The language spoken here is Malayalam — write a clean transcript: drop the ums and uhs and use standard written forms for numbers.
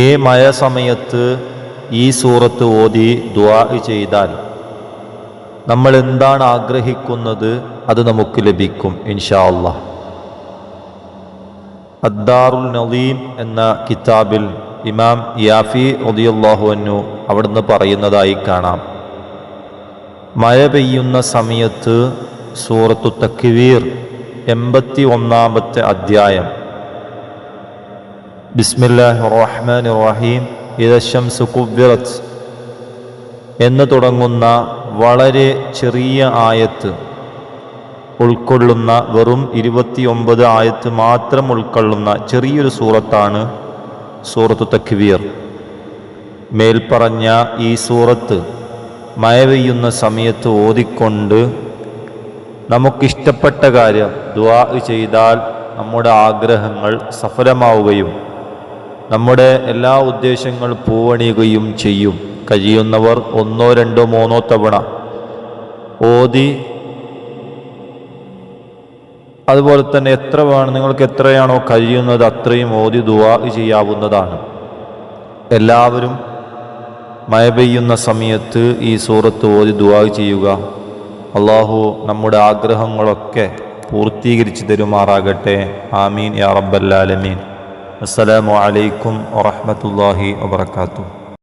ഈ മഴ സമയത്ത് ഈ സൂറത്ത് ഓതി ദുആ ചെയ്താൽ നമ്മൾ എന്താണ് ആഗ്രഹിക്കുന്നത് അത് നമുക്ക് ലഭിക്കും ഇൻഷാ അല്ലാഹ്. അദ്ദാറുൽ നളീം എന്ന കിതാബിൽ ഇമാം യാഫി റളിയല്ലാഹു അൻഹു അവിടുന്ന് പറയുന്നതായി കാണാം, മഴ പെയ്യുന്ന സമയത്ത് സൂറത്തു തക്വീർ 81-ാമത്തെ അധ്യായം ബിസ്മില്ലാഹിർ റഹ്മാനിർ റഹീം ഇദ ശംസു കുവ്വിറത് എന്ന് തുടങ്ങുന്ന വളരെ ചെറിയ ആയത്ത് ഉൾക്കൊള്ളുന്ന, വെറും 29 ആയത്ത് മാത്രം ഉൾക്കൊള്ളുന്ന ചെറിയൊരു സൂറത്താണ് സൂറത്തു തക്വീർ. മേൽപ്പറഞ്ഞ ഈ സൂറത്ത് മഴ പെയ്യുന്ന സമയത്ത് ഓതിക്കൊണ്ട് നമുക്കിഷ്ടപ്പെട്ട കാര്യം ദുആ ചെയ്താൽ നമ്മുടെ ആഗ്രഹങ്ങൾ സഫലമാവുകയും നമ്മുടെ എല്ലാ ഉദ്ദേശങ്ങൾ പൂവണിയുകയും ചെയ്യും. കഴിയുന്നവർ 1, 2, 3 തവണ ഓതി, അതുപോലെ തന്നെ നിങ്ങൾക്ക് എത്രയാണോ കഴിയുന്നത് അത്രയും ഓതി ദുആ ചെയ്യാവുന്നതാണ്. എല്ലാവരും മഴ പെയ്യുന്ന സമയത്ത് ഈ സൂറത്ത് ഓതി ദുആ ചെയ്യുക. അള്ളാഹു നമ്മുടെ ആഗ്രഹങ്ങളൊക്കെ പൂർത്തീകരിച്ചു തരുമാറാകട്ടെ. ആമീൻ യാ റബ്ബൽ ആലമീൻ. അസ്സലാമു അലൈക്കും വറഹ്മത്തുള്ളാഹി വബറകാതുഹു.